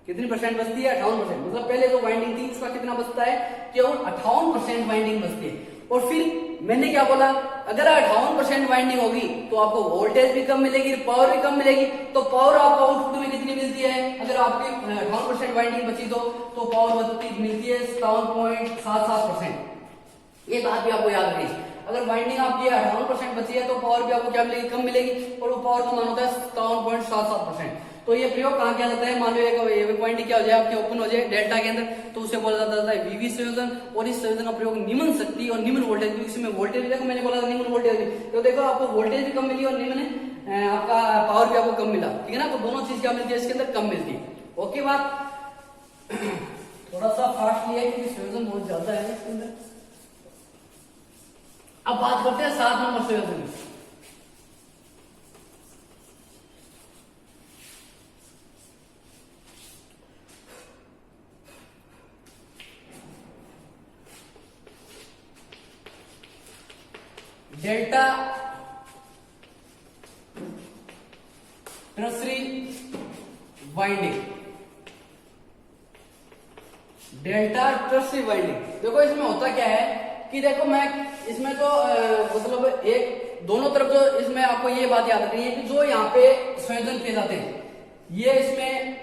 Speaker 1: कितनी परसेंट बचती है, 58%। मतलब पहले जो वाइंडिंग थी उसका कितना बचता है, केवल 58% वाइंडिंग बचती है। और फिर मैंने क्या बोला, अगर 58% वाइंडिंग होगी तो आपको वोल्टेज भी कम मिलेगी, पावर भी कम मिलेगी। तो पावर आपको आउटपुट में कितनी मिलती है, अगर आपकी 58% वाइंडिंग बची तो पावर मिलती है 57.77%। ये बात भी आपको याद रखनी। अगर वाइंडिंग आपकी 58% बची है तो पावर भी आपको क्या मिलेगी, कम मिलेगी, और वो पावर का मान होता है 57.77%। तो ये प्रयोग कहाँ किया जाता है, मान लो एक पॉइंट क्या हो जाए आपके ओपन हो जाए डेल्टा के अंदर, तो उसे बोला जाता है वीवी संयोजन। और इस संयोजन का प्रयोग निम्न शक्ति और निम्न वोल्टेज, क्योंकि इसमें वोल्टेज देखो मैंने बोला था निम्न वोल्टेज, तो देखो आपको वोल्टेज भी कम मिली और निम्न आपका पावर भी आपको कम मिला, ठीक है ना। तो दोनों चीज क्या मिलती है इसके अंदर, कम मिलती है। ओके बात थोड़ा सा फास्ट लिया है क्योंकि संयोजन बहुत ज्यादा है इसके अंदर। अब बात करते हैं 7 नंबर संयोजन की। Delta tertiary winding, delta tertiary winding. देखो इसमें होता क्या है कि देखो मैं इसमें तो मतलब एक दोनों तरफ जो इसमें आपको ये बात याद रखनी है कि जो यहाँ पे संयोजन किए जाते हैं ये इसमें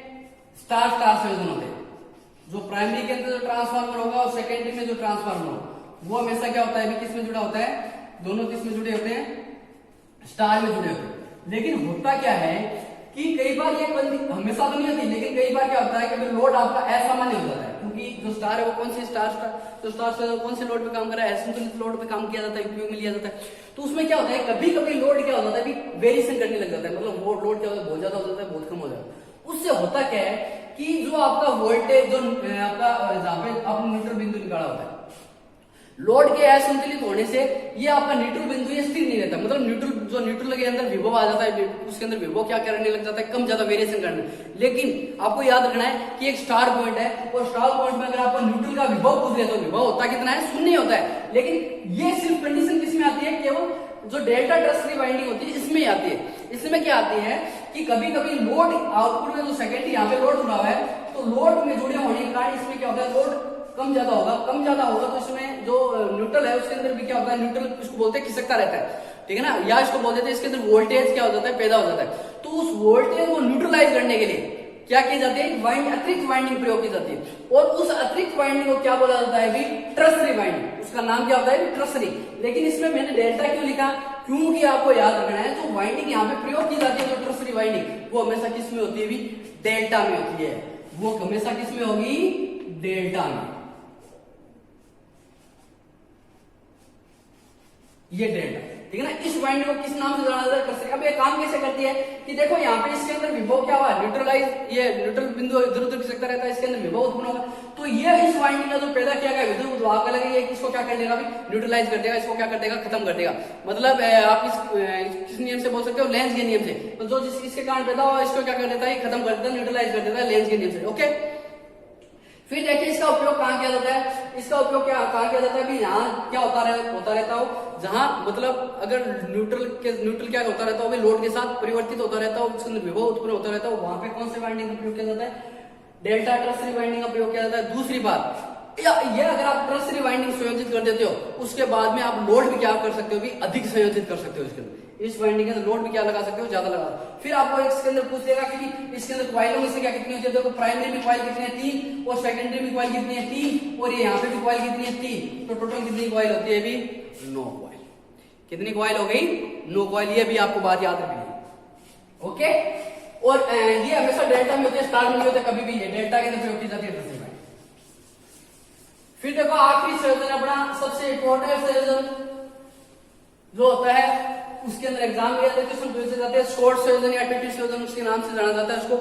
Speaker 1: स्टार स्टार संयोजन होते हैं। जो प्राइमरी के अंदर जो ट्रांसफार्मर होगा और सेकेंडरी में जो ट्रांसफार्मर होगा वो हमेशा क्या होता है, किस में जुड़ा होता है, दोनों किस में जुड़े होते हैं, स्टार में जुड़े होते हैं। लेकिन होता क्या है कि कई बार ये हमेशा तो नहीं होती, लेकिन कई बार क्या होता है कि लोड आपका असामान्य हो जाता है, क्योंकि जो स्टार है वो कौन सी स्टार जो स्टार से कौन से लोड पे काम कर रहा है, असंतुलित लोड पे काम किया जाता है, उपयोग में लिया जाता है। तो उसमें क्या होता है कभी कभी लोड क्या हो जाता है, वेरिएशन करने लग जाता है, मतलब वो लोड क्या होता है, बहुत ज्यादा हो जाता है, बहुत कम हो जाता है। उससे होता क्या है कि जो आपका वोल्टेज जो आपका जहां पे आपने न्यूट्रल बिंदु निकाला होता है, लोड के असंतुलित होने से ये आपका न्यूट्रल बिंदु ये स्थिर नहीं रहता, मतलब न्यूट्रल के अंदर विभव आ जाता है, उसके अंदर विभव क्या करने लग जाता है, कम ज्यादा वेरिएशन करने। लेकिन आपको याद रखना है कि एक स्टार पॉइंट है और स्टार पॉइंट में अगर आपका न्यूट्रल का विभव पूछ रहे तो विभव होता कितना है, शून्य होता है। लेकिन ये सिर्फ कंडीशन किसमें आती है, केवल जो डेल्टा टर्सरी वाइंडिंग होती है इसमें आती है। इसमें क्या आती है कि कभी कभी लोड आउटपुट में जो सेकेंडरी यहाँ पे लोड जुड़ा हुआ है, तो लोड में जुड़े होने के कारण इसमें क्या होता है, लोड कम ज्यादा होगा तो इसमें जो न्यूट्रल है उसके अंदर भी क्या होता है, न्यूट्रल इसको बोलते हैं खिसकता रहता है, ठीक है ना, या इसको बोल देते हैं इसके अंदर वोल्टेज क्या हो जाता है, पैदा हो जाता है। तो उस वोल्टेज को न्यूट्रलाइज करने के लिए क्या की जाती है, अतिरिक्त वाइंडिंग प्रयोग की जाती है। और उस अतिरिक्त वाइंडिंग को क्या बोला जाता है, ट्रसरी वाइंडिंग, उसका नाम क्या होता है, ट्रसरी। लेकिन इसमें मैंने डेल्टा क्यों लिखा, क्योंकि आपको याद रखना है जो वाइंडिंग यहाँ पे प्रयोग की जाती है, जो ट्रसरी वाइंडिंग वो हमेशा किस में होती है, डेल्टा में होती है, वो हमेशा किस में होगी, डेल्टा में। ये डेल्टा, ठीक है ना। इस वाइंडिंग को किस नाम से जाना जाता है, टर्सरी। अब ये काम कैसे करती है कि देखो यहाँ पे इसके अंदर विभव क्या हुआ, न्यूट्रलाइज, ये न्यूट्रल बिंदु इधर उधर खिसकता रहता है, इसके अंदर विभव उत्पन्न होगा। तो ये इस वाइंडिंग का जो पैदा किया गया विद्युत विभव का लगे, ये किसको क्या कर देगा, न्यूट्रलाइज कर देगा, इसको क्या कर देगा, खत्म कर देगा। मतलब आप किस नियम से बोल सकते हो, लेंस के नियम से। तो जो इसके कारण पैदा हुआ इसको क्या कर देता है, खत्म कर देता है, न्यूट्रलाइज कर देता है लेंस के नियम से। ओके, फिर देखिए इसका उपयोग कहाँ किया जाता है, इसका उपयोग कहाँ किया जाता है, यहाँ क्या होता रहता हो, जहां मतलब अगर न्यूट्रल क्या होता रहता हो, लोड के साथ परिवर्तित होता रहता हो, उसके अंदर विभव उत्पन्न होता रहता हो, वहां पे कौन से वाइंडिंग का प्रयोग किया जाता है, डेल्टा टर्सरी वाइंडिंग का प्रयोग किया जाता है। दूसरी बात ये अगर आप टर्सरी वाइंडिंग संयोजित कर देते हो, उसके बाद में आप लोड भी क्या कर सकते हो, अधिक संयोजित कर सकते हो इसके अंदर, इस वाइंडिंग के अंदर लोड भी क्या लगा सकते हो, ज्यादा लगा। फिर आपको इसके अंदर पूछ लेगा कि इसके अंदर कॉइलों में से क्या कितनी होती है, देखो प्राइमरी में कॉइल कितनी है, 3, और सेकेंडरी में कॉइल कितनी है, 3, और ये यहाँ पे भी कॉइल कितनी है, 3। तो टोटल कितनी कॉइल होती है, 9 कॉइल। कितनी कॉइल हो गई, 9 कॉइल। ये भी आपको बात याद रखनी है। ओके, और ये हमेशा डेल्टा में होते हैं, स्टार में नहीं होते कभी भी, ये डेल्टा के अंदर प्रयोग की जाती है। फिर देखो आखिरी संयोजन अपना सबसे इंपॉर्टेंट संयोजन जो होता है, उसके अंदर एग्जाम में क्वेश्चन पूछे जाते हैं, स्कोट संयोजन या टीटी संयोजन उसके नाम से जाना जाता है। उसको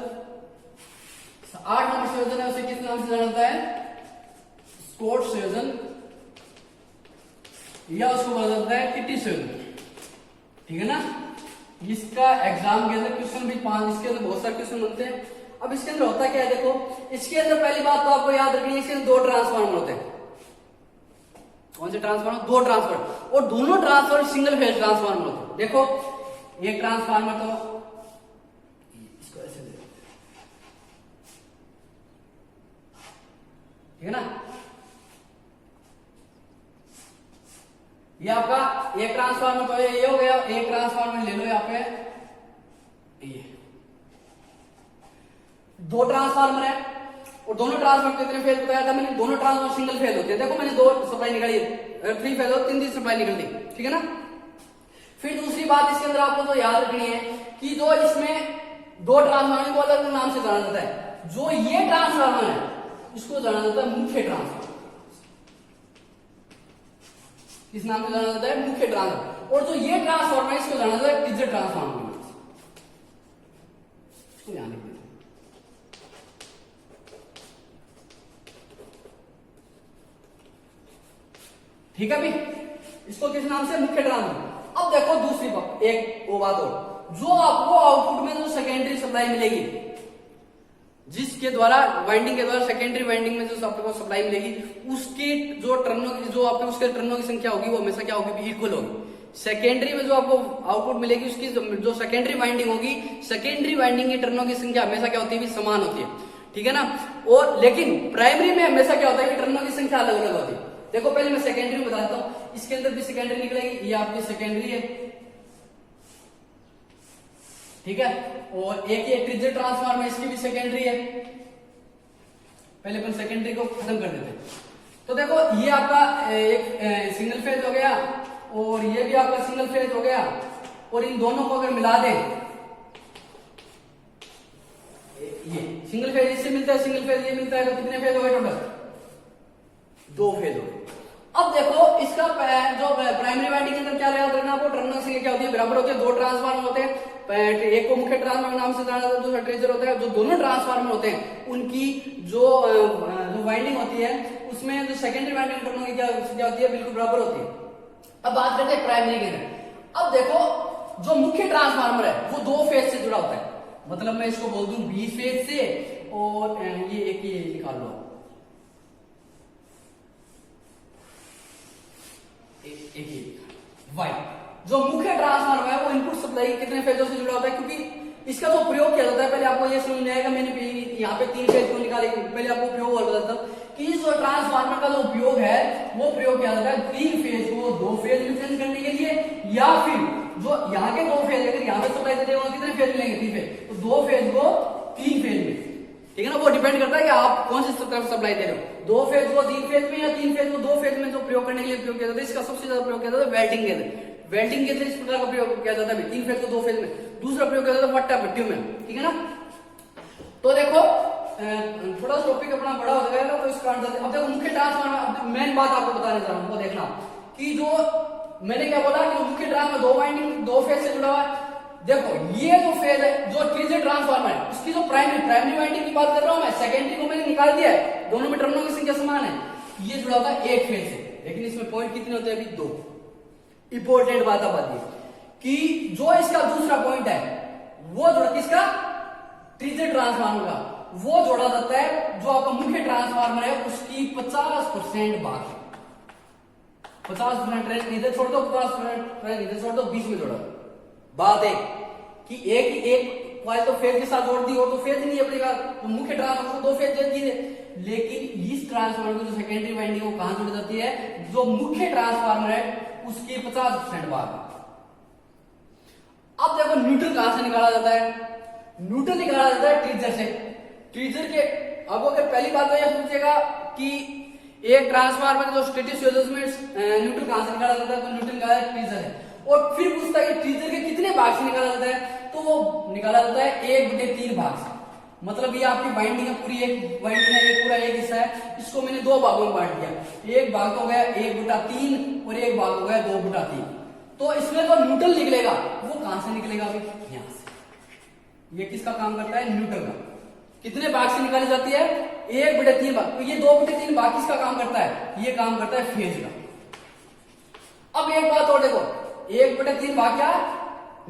Speaker 1: 8 नंबर संयोजन है, उसे किस नाम से जाना जाता है, स्कोट संयोजन, या उसको बोला जाता है टीटी संयोजन, ठीक है ना। इसका एग्जाम के अंदर क्वेश्चन भी 5, इसके अंदर बहुत सारे क्वेश्चन बनते हैं। अब इसके अंदर होता क्या है, देखो इसके अंदर पहली बात तो आपको याद रखनी है, इसके अंदर 2 ट्रांसफार्मर होते हैं। कौन से ट्रांसफार्मर, 2 ट्रांसफार्मर, और दोनों ट्रांसफार्मर सिंगल फेज ट्रांसफार्मर होते हैं। देखो एक ट्रांसफार्मर तो इसको ऐसे दे, ठीक है ना, ये आपका एक ट्रांसफार्मर तो ये हो गया, एक ट्रांसफार्मर ले लो यहाँ पे, ये 2 ट्रांसफार्मर है, और दोनों ट्रांसफार्मर कितने फेज बताया था मैंने, दोनों ट्रांसफार्मर सिंगल फेज होते हैं। देखो मैंने 2 सप्लाई निकाली, 3 फेज हो, 3 सप्लाई निकल दी, ठीक है ना। फिर दूसरी बात इसके अंदर आपको तो याद रखनी है कि जो इसमें दो ट्रांसफार्मर को अलग नाम से जाना जाता है। जो ये ट्रांसफार्मर है इसको जाना जाता है मुख्य ट्रांसफार्मर। किस नाम से जाना जाता है? मुख्य ट्रांसफार्मर। और जो ये ट्रांसफार्मर है इसको जाना जाता है ट्रिगर ट्रांसफार्मर। इसको ध्यान रखिए। ठीक है भाई, इसको किस नाम से? मुख्य ट्रांसफार्मर। अब देखो दूसरी बात, एक वो बात और, जो आपको आउटपुट में जो सेकेंडरी सप्लाई मिलेगी, जिसके द्वारा वाइंडिंग के द्वारा सेकेंडरी वाइंडिंग में जो आपको सप्लाई मिलेगी, उसकी जो टर्नों की जो आपके उसके टर्नों की संख्या होगी वो हमेशा क्या होगी? इक्वल होगी। सेकेंडरी में जो आपको आउटपुट मिलेगी उसकी जो सेकेंडरी वाइंडिंग होगी, सेकेंडरी वाइंडिंग की टर्नों की संख्या हमेशा क्या होती है? समान होती है। ठीक है ना? और लेकिन प्राइमरी में हमेशा क्या होता है कि टर्नों की संख्या अलग अलग होती है। देखो पहले मैं सेकेंडरी में बताता हूं, इसके अंदर भी सेकेंडरी निकलेगी, ये आपकी सेकेंडरी है। ठीक है, और एक ये ट्रिगर ट्रांसफार्मर, इसकी भी सेकेंडरी है। पहले अपन सेकेंडरी को खत्म कर देते हैं। तो देखो ये आपका एक सिंगल फेज हो गया और ये भी आपका सिंगल फेज हो गया, और इन दोनों को अगर मिला दें, ये सिंगल फेज इससे मिलता है, सिंगल फेज ये मिलता है, तो कितने फेज हो गए टोटल? 2 फेज हो गए। अब देखो इसका जो प्राइमरी वाइंडिंग के अंदर क्या याद रखना आपको? टर्नों की क्या होती है? बराबर होती है। 2 ट्रांसफार्मर होते हैं, एक को मुख्य ट्रांसफार्मर नाम से जाना जाता है, दूसरा ट्रिगर होता है। जो दोनों ट्रांसफार्मर होते हैं उनकी जो वाइंडिंग होती है उसमें जो सेकेंडरी वाइंडिंग टर्नों की क्या होती है? बिल्कुल बराबर होती है। अब बात करते हैं प्राइमरी के अंदर। अब देखो जो मुख्य ट्रांसफार्मर है वो 2 फेज से जुड़ा होता है, मतलब मैं इसको बोल दूं बी फेज से, और ये एक ये निकाल लो, वाई। जो मुख्य ट्रांसफार्मर है वो इनपुट सप्लाई कितने फेजों से जुड़ा होता है? क्योंकि इसका जो प्रयोग किया जाता है, पहले आपको ये समझ में आएगा, मैंने यहाँ पे 3 फेज को निकाले, पहले आपको प्रयोग और बताता हूँ कि जो ट्रांसफार्मर का जो उपयोग है वो प्रयोग किया जाता है 3 फेज को 2 फेज में चेंज करने के लिए, या फिर जो यहाँ के 2 फेज अगर यहाँ पे सप्लाई देते हैं कितने फेज मिलेंगे? 3 फेज, तो 2 फेज को 3 फेज में। ठीक है ना? वो डिपेंड करता है कि आप कौन सी तरफ सप्लाई दे रहे हो, 2 फेज को 3 फेज में या 3 फेज को 2 फेज में। जो प्रयोग करने के लिए प्रयोग किया जाता है, इसका सबसे ज्यादा प्रयोग किया जाता है वेल्डिंग के अंदर। वेल्डिंग के अंदर इस प्रकार का प्रयोग किया जाता है 3 फेज को 2 फेज में। दूसरा प्रयोग किया जाता है वट्टा भट्टी में। ठीक है ना? तो देखो थोड़ा सा टॉपिक अपना बड़ा हो जाएगा तो इसका आंसर। अब देखो मुख्य ट्रांसफार्मर, मेन बात आपको बताने जा रहा हूं, वो देखना कि जो मैंने क्या बोला कि मुख्य ट्रांसफार्मर 2 वाइंडिंग 2 फेज से जुड़ा हुआ है। देखो ये जो फेज है, जो ट्रिगर ट्रांसफार्मर है, उसकी जो प्राइमरी वाइंडिंग की बात कर रहा हूं मैं, सेकेंडरी को मैंने निकाल दिया है, दोनों में टर्मिनल की संख्या समान है। ये जुड़ा होता है 1 फेज से, लेकिन इसमें पॉइंट कितने होते हैं? अभी 2। इंपॉर्टेंट बात अब आती है कि जो इसका दूसरा पॉइंट है वो जुड़ा किसका? ट्रिगर ट्रांसफार्मर का। वो जोड़ा जाता है जो आपका मुख्य ट्रांसफार्मर है उसकी 50% बाकी, 50% रेंज इधर छोड़ दो, 50% रेंज इधर छोड़ दो, बीच में जोड़ा। बात है कि एक कॉइल तो फेज के साथ जोड़ दी और तो फेज नहीं अपनेगा, तो मुख्य ट्रांसफार्मर को 2 फेज दे दिए, लेकिन इस ट्रांसफार्मर की जो सेकेंडरी वाइंडिंग वो कहां जुड़ जाती है? जो मुख्य ट्रांसफार्मर है उसकी 50% बाकी। अब देखो न्यूट्रल कहां से निकाला जाता है? न्यूट्रल निकाला जाता है ट्रिगर से। ट्रिगर के अब अगर पहली बात तो यह पूछेगा कि एक ट्रांसफार्मर का जो स्टेटिक एडजस्टमेंट न्यूट्रल कहां से निकाला जाता है? तो न्यूट्रल निकाला ट्रिगर है। और फिर पूछता है कि ट्रिगर के कितने भाग से निकाला जाता है? तो वो निकाला जाता है 1/3 भाग से। मतलब ये आपकी बाइंडिंग है, पूरी एक बाइंडिंग है, पूरा एक हिस्सा है, इसको मैंने 2 भागों में बांट दिया। एक भाग तो हो गया 1/3 और एक भाग हो गया 2/3। तो इसमें जो न्यूट्रल निकलेगा वो कहां से निकलेगा? यहां से। ये किसका काम करता है? न्यूट्रल का। कितने भाग से निकाली जाती है? 1/3 भाग। तो ये 2/3 भाग किसका काम करता है? ये काम करता है फेज का। अब एक बात और देखो, 1/3 भाग क्या?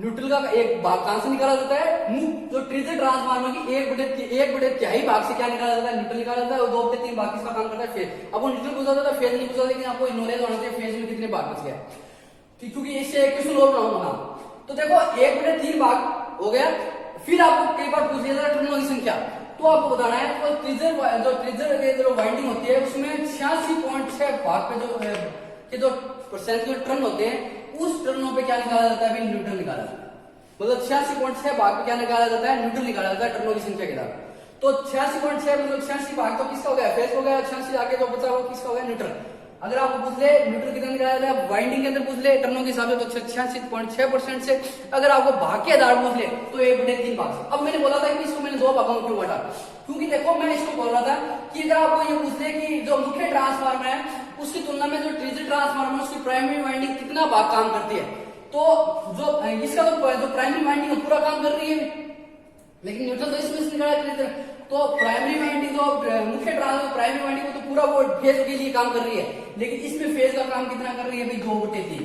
Speaker 1: न्यूट्रल का एक भाग कहां से निकाला जाता है? जो ट्रिगर ट्रांसफार्मर की 1/3 भाग से क्या निकाला जाता है? न्यूट्रल निकाला जाता है। और 2/3 भाग किसका काम करता है? फेज। अब वो न्यूट्रल पूछा जाता है, फेज नहीं पूछा, लेकिन आपको नॉलेज होना चाहिए फेज में कितने भाग बच गया, क्योंकि इससे एक क्वेश्चन और बनाऊंगा। तो देखो 1/3 भाग हो गया। फिर आपको कई बार पूछ लिया जाता है टर्नों की संख्या, तो आपको बताना है तो ट्रिगर के जो वाइंडिंग होती है उसमें 86.6 भाग पे जो परसेंट जो टर्न होते हैं उस टर्नों पे क्या निकाला जाता है? न्यूट्रल निकाला जाता है। मतलब 86.6 भाग पे क्या निकाला जाता है? न्यूट्रल निकाला जाता है टर्नों की संख्या के साथ। तो 86.6 मतलब 86 भाग तो किसका हो गया? फेज हो गया। 86 आगे जो बचा वो किसका हो गया? न्यूट्रल। अगर आपको पूछ ले न्यूट्रल कितना निकाला जाता है, वाइंडिंग के अंदर पूछ ले टर्नों के हिसाब से तो 86.6% से, अगर आपको भाग के आधार पूछ ले तो 1/3 भाग से। अब मैंने बोला था कि इसको मैंने 2 भागों में क्यों बांटा, क्योंकि देखो मैं इसको बोल रहा था कि अगर आपको ये पूछ ले कि जो मुख्य ट्रांसफार्मर है उसकी तुलना में जो ट्रिजी ट्रांसफार्मर उसकी प्राइमरी वाइंडिंग कितना भाग काम करती है, तो जो इसका जो प्राइमरी वाइंडिंग है पूरा काम कर रही है, लेकिन न्यूट्रल तो इसमें से निकाला, तो प्राइमरी वाइंडिंग जो मुख्य ट्रांसफार्मर प्राइमरी वाइंडिंग तो पूरा वो फेज के लिए काम कर रही है, लेकिन इसमें फेज का काम कितना कर रही है भाई 2/3,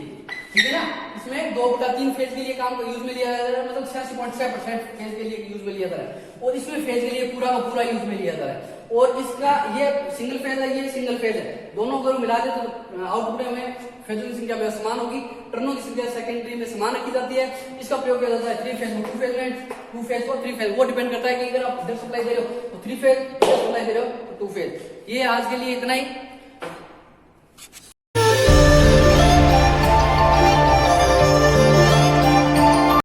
Speaker 1: ठीक है ना। इसमें 2/3 फेज के लिए काम यूज में लिया जा रहा है, मतलब 86.6% फेज के लिए यूज में लिया जा रहा है, और इसमें फेज के लिए पूरा का पूरा यूज में लिया जा रहा है। और इसका ये सिंगल फेज है, ये सिंगल फेज है, दोनों अगर मिला दे तो आउटपुट में फेजों की संख्या समान होगी, टर्नों की संख्या सेकेंडरी में समान रखी जाती है। इसका प्रयोग किया जाता है 3 फेज में, 2 फेज में, 2 फेज और 3 फेज, वो डिपेंड करता है कि अगर आप इधर सप्लाई दे रहे हो तो 3 फेज, इधर सप्लाई दे रहे हो तो 2 फेज। ये आज के लिए इतना ही।